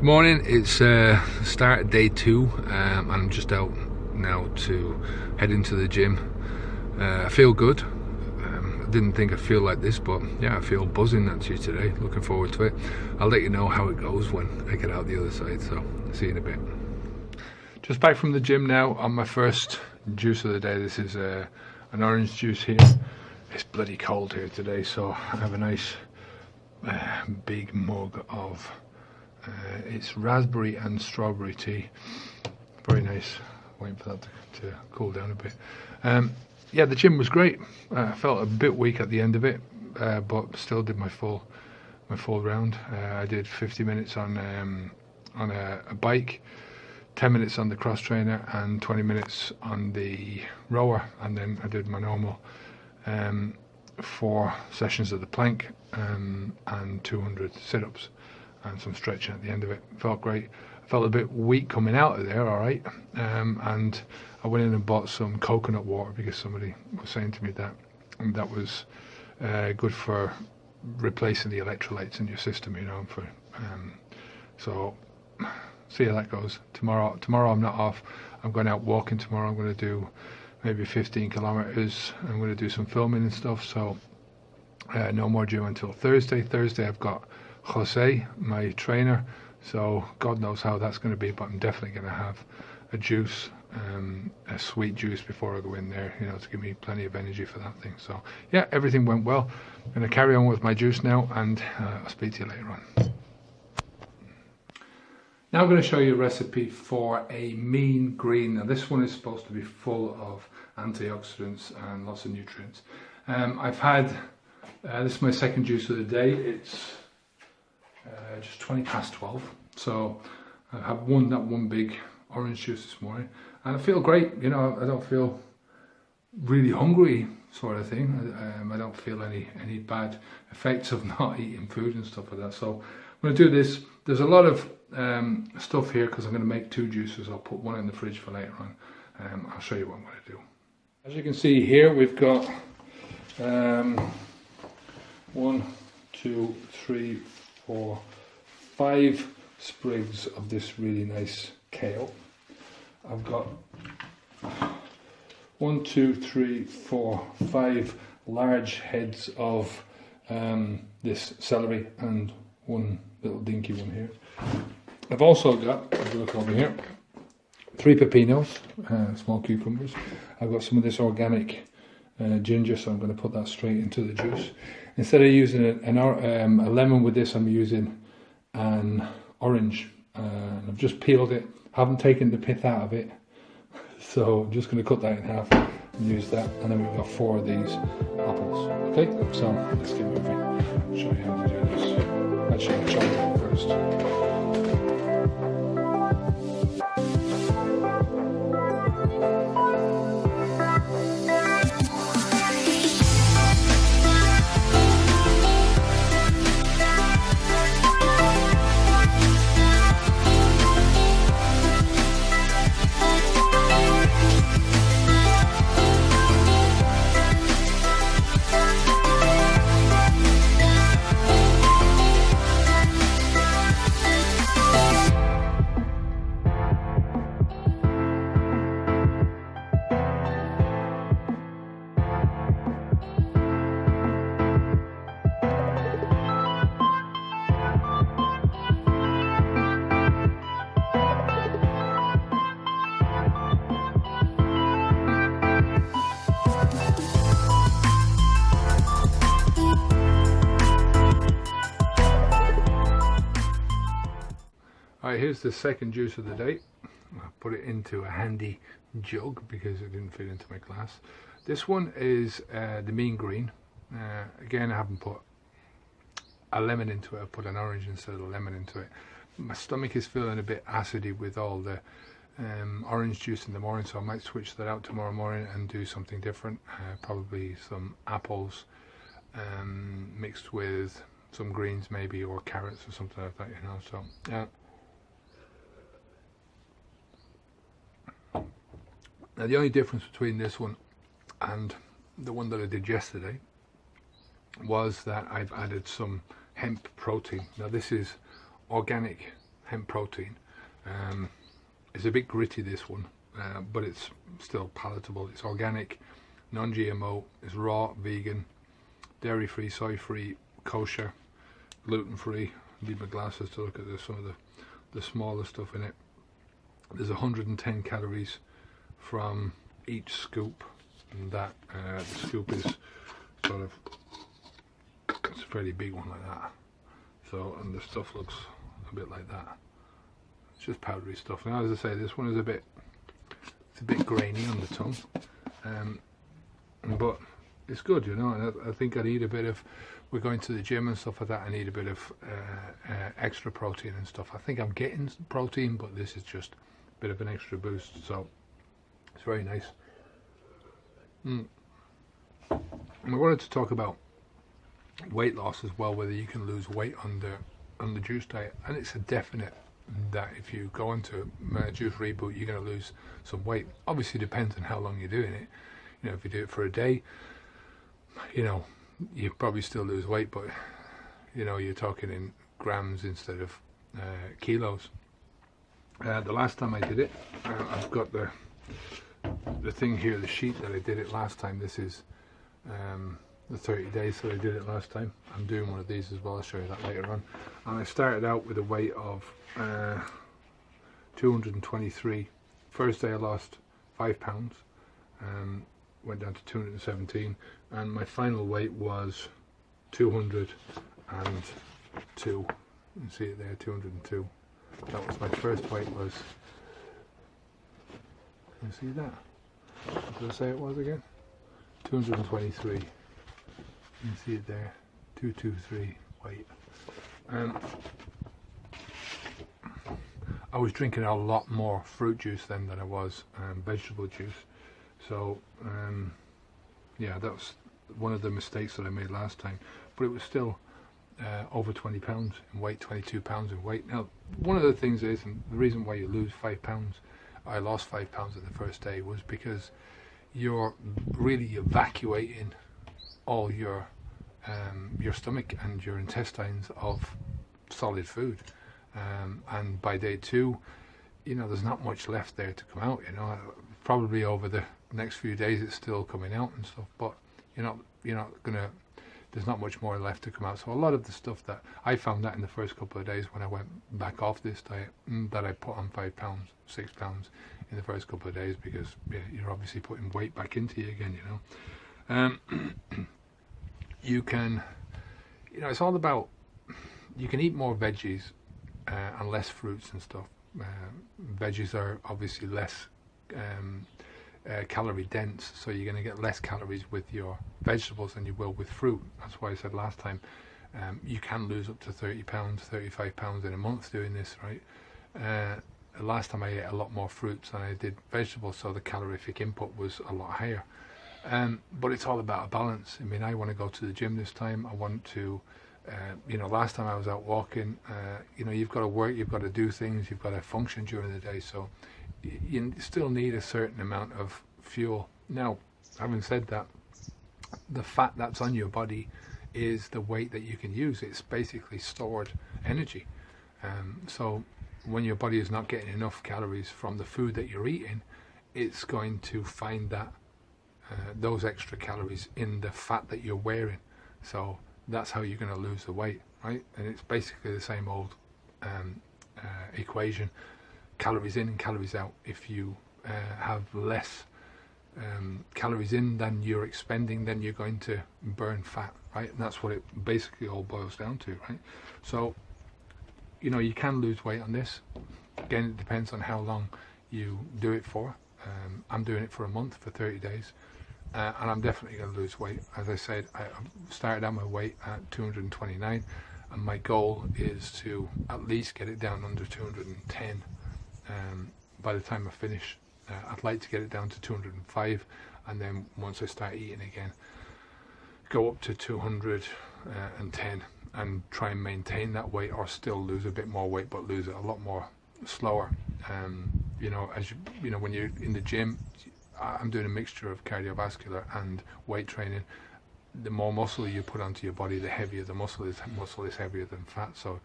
Morning, it's start of day 2 and I'm just out now to head into the gym. I feel good. I didn't think I'd feel like this, but yeah, I feel buzzing actually today. Looking forward to it. I'll let you know how it goes when I get out the other side, so see you in a bit. Just back from the gym now on my first juice of the day. This is an orange juice here. It's bloody cold here today, so I have a nice big mug of it's raspberry and strawberry tea. Very nice. Waiting for that to cool down a bit. Yeah, the gym was great. I felt a bit weak at the end of it, but still did my full round. I did 50 minutes on a bike, 10 minutes on the cross trainer, and 20 minutes on the rower, and then I did my normal 4 sessions of the plank and 200 sit-ups and some stretching at the end of it. Felt great. I felt a bit weak coming out of there, alright, and I went in and bought some coconut water because somebody was saying to me that was good for replacing the electrolytes in your system, you know. So see how that goes. Tomorrow I'm not off. I'm going out walking tomorrow. I'm going to do maybe 15 kilometers. I'm going to do some filming and stuff, so no more gym until Thursday. Thursday I've got Jose, my trainer, so God knows how that's going to be, but I'm definitely going to have a juice, a sweet juice before I go in there, you know, to give me plenty of energy for that thing. So yeah, everything went well. I'm going to carry on with my juice now, and I'll speak to you later on. Now I'm going to show you a recipe for a mean green. Now this one is supposed to be full of antioxidants and lots of nutrients. I've had, this is my second juice of the day. It's just 20 past 12. So I have that one big orange juice this morning, and I feel great. You know, I don't feel really hungry, sort of thing. I don't feel any bad effects of not eating food and stuff like that. So I'm going to do this. There's a lot of stuff here because I'm going to make 2 juices. I'll put one in the fridge for later on. I'll show you what I'm going to do. As you can see here, we've got 1, 2, 3, 4, 5 sprigs of this really nice kale. I've got 1, 2, 3, 4, 5 large heads of this celery, and 1 little dinky one here. I've also got, if you look over here, 3 pepinos, small cucumbers. I've got some of this organic ginger, so I'm going to put that straight into the juice. Instead of using a lemon with this, I'm using an orange. And I've just peeled it, haven't taken the pith out of it, so I'm just going to cut that in half and use that. And then we've got 4 of these apples. Okay, so let's get moving. I'll show you how to do this. Actually, I'll chop it first. Alright, here's the second juice of the day. I'll put it into a handy jug because it didn't fit into my glass. This one is the mean green. Again, I haven't put a lemon into it. I put an orange instead of a lemon into it. My stomach is feeling a bit acidy with all the orange juice in the morning, so I might switch that out tomorrow morning and do something different. Probably some apples mixed with some greens maybe, or carrots or something like that, you know. So yeah. Now the only difference between this one and the one that I did yesterday was that I've added some hemp protein. Now this is organic hemp protein. It's a bit gritty, this one, but it's still palatable. It's organic, non-GMO, it's raw, vegan, dairy-free, soy-free, kosher, gluten-free. Need my glasses to look at some of the smaller stuff in it. There's 110 calories from each scoop, and that the scoop is sort of, it's a fairly big one like that. So, and the stuff looks a bit like that. It's just powdery stuff. Now, as I say, this one is it's a bit grainy on the tongue, but it's good, you know. And I think I need a bit of, we're going to the gym and stuff like that, I need a bit of extra protein and stuff. I think I'm getting protein, but this is just a bit of an extra boost, so it's very nice. And we wanted to talk about weight loss as well, whether you can lose weight on the juice diet, and it's a definite that if you go into juice reboot, you're going to lose some weight. Obviously, depends on how long you're doing it. You know, if you do it for a day, you know, you probably still lose weight, but you know, you're talking in grams instead of kilos. The last time I did it, I've got the thing here, the sheet that I did it last time. This is the 30 days that I did it last time. I'm doing one of these as well, I'll show you that later on. And I started out with a weight of 223. First day I lost 5 pounds, went down to 217, and my final weight was 202. You can see it there, 202. That was my first weight. Was, can you see that? What did I say it was again? 223. You can see it there, 223 weight. I was drinking a lot more fruit juice then than I was vegetable juice. So yeah, that was one of the mistakes that I made last time. But it was still over 20 pounds in weight, 22 pounds in weight. Now, one of the things is, and the reason why you lose 5 pounds, I lost 5 pounds in the first day, was because you're really evacuating all your stomach and your intestines of solid food, and by day 2, you know, there's not much left there to come out. You know, probably over the next few days it's still coming out and stuff, but you're not gonna, there's not much more left to come out. So a lot of the stuff that I found that in the first couple of days when I went back off this diet, that I put on 5 pounds, 6 pounds in the first couple of days, because you're obviously putting weight back into you again, you know. You can, you know, it's all about, you can eat more veggies and less fruits and stuff. Veggies are obviously less calorie dense, so you're going to get less calories with your vegetables than you will with fruit. That's why I said last time, you can lose up to 30 pounds, 35 pounds in a month doing this, right? Last time I ate a lot more fruits than I did vegetables, so the calorific input was a lot higher. But it's all about a balance. I mean, I want to go to the gym this time. I want to, you know, last time I was out walking, you know, you've got to work, you've got to do things, you've got to function during the day, so you still need a certain amount of fuel. Now, having said that, the fat that's on your body is the weight that you can use. It's basically stored energy. So when your body is not getting enough calories from the food that you're eating, it's going to find that those extra calories in the fat that you're wearing. So that's how you're going to lose the weight, right? And it's basically the same old equation: calories in and calories out. If you have less calories in than you're expending, then you're going to burn fat, right? And that's what it basically all boils down to, right? So, you know, you can lose weight on this. Again, it depends on how long you do it for. I'm doing it for a month, for 30 days. And I'm definitely going to lose weight. As I said, I started out my weight at 229, and my goal is to at least get it down under 210 by the time I finish. I'd like to get it down to 205, and then once I start eating again, go up to 210 and try and maintain that weight, or still lose a bit more weight, but lose it a lot more slower. You know, as you know, when you're in the gym, I'm doing a mixture of cardiovascular and weight training. The more muscle you put onto your body, the heavier the muscle is. Muscle is heavier than fat, so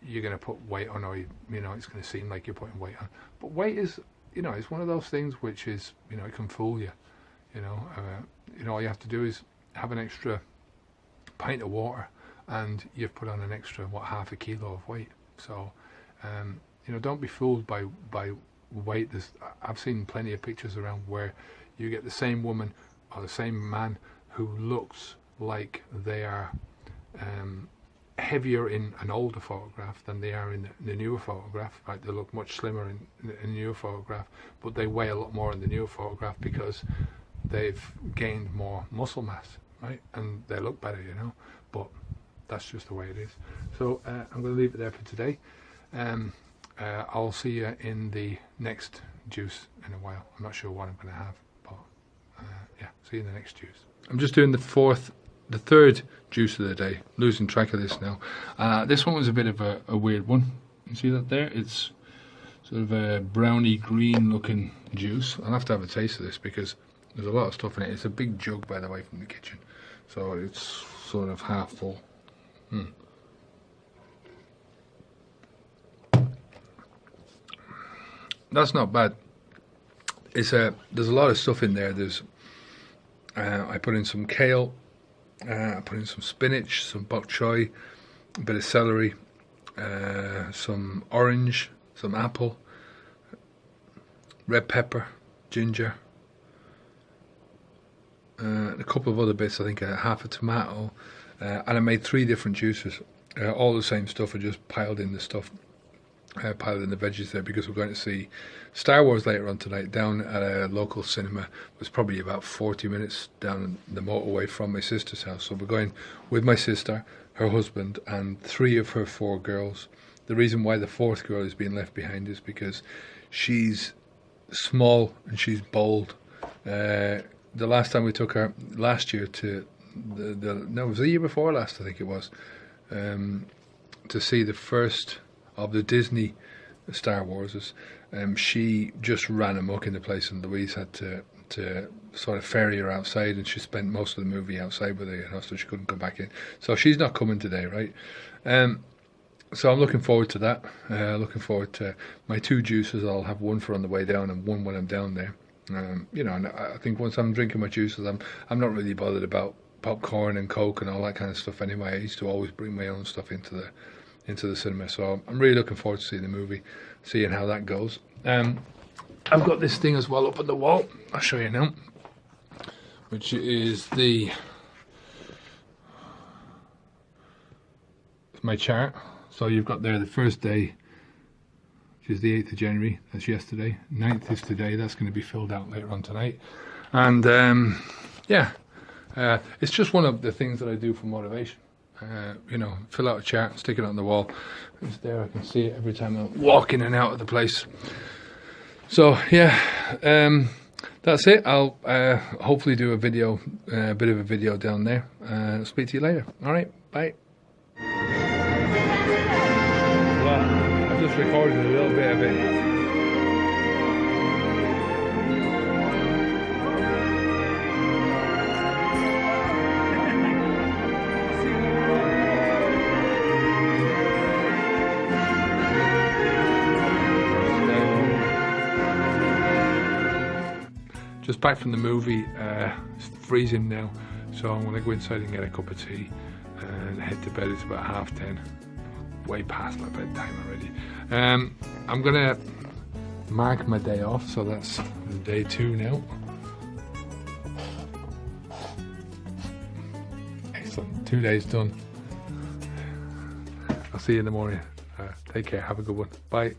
you're going to put weight on, or it's going to seem like you're putting weight on. But weight is, it's one of those things which is, it can fool you. All you have to do is have an extra pint of water, and you've put on an extra half a kilo of weight. So, don't be fooled by weight. I've seen plenty of pictures around where you get the same woman or the same man who looks like they are heavier in an older photograph than they are in the newer photograph. Right? They look much slimmer in the newer photograph, but they weigh a lot more in the newer photograph because they've gained more muscle mass, right? And they look better, but that's just the way it is. So I'm going to leave it there for today. I'll see you in the next juice in a while. I'm not sure what I'm going to have, but yeah, see you in the next juice. I'm just doing the third juice of the day. Losing track of this now. This one was a bit of a weird one. You see that there? It's sort of a browny green looking juice. I'll have to have a taste of this because there's a lot of stuff in it. It's a big jug, by the way, from the kitchen, so it's sort of half full. That's not bad. There's a lot of stuff in there. I put in some kale, I put in some spinach, some bok choy, a bit of celery, some orange, some apple, red pepper, ginger, a couple of other bits. I think half a tomato, and I made 3 different juices, all the same stuff. I just piled in the stuff. Piled in the veggies there because we're going to see Star Wars later on tonight down at a local cinema. It was probably about 40 minutes down the motorway from my sister's house. So we're going with my sister, her husband, and 3 of her 4 girls. The reason why the 4th girl is being left behind is because she's small and she's bold. The last time we took her, last year, to it was the year before last, I think it was, to see the first of the Disney Star Warses. She just ran amok in the place, and Louise had to sort of ferry her outside, and she spent most of the movie outside with her, so she couldn't come back in. So she's not coming today, right? So I'm looking forward to that. Looking forward to my 2 juices. I'll have one for on the way down and one when I'm down there. And I think once I'm drinking my juices, I'm not really bothered about popcorn and Coke and all that kind of stuff anyway. I used to always bring my own stuff into the cinema, so I'm really looking forward to seeing the movie, seeing how that goes. I've got this thing as well up on the wall. I'll show you now, which is my chart. So you've got there the first day, which is the 8th of January, that's yesterday. 9th is today, that's going to be filled out later on tonight. And it's just one of the things that I do for motivation. Fill out a chart, stick it on the wall. It's there, I can see it every time I walk in and out of the place. So yeah, that's it. I'll hopefully do a bit of a video down there. I'll speak to you later. Alright, bye. Well, I've just recorded a little bit of it. Just back from the movie. It's freezing now, so I'm going to go inside and get a cup of tea and head to bed. It's about 10:30, way past my bedtime already. I'm going to mark my day off, so that's day 2 now. Excellent, 2 days done. I'll see you in the morning. Take care, have a good one, bye.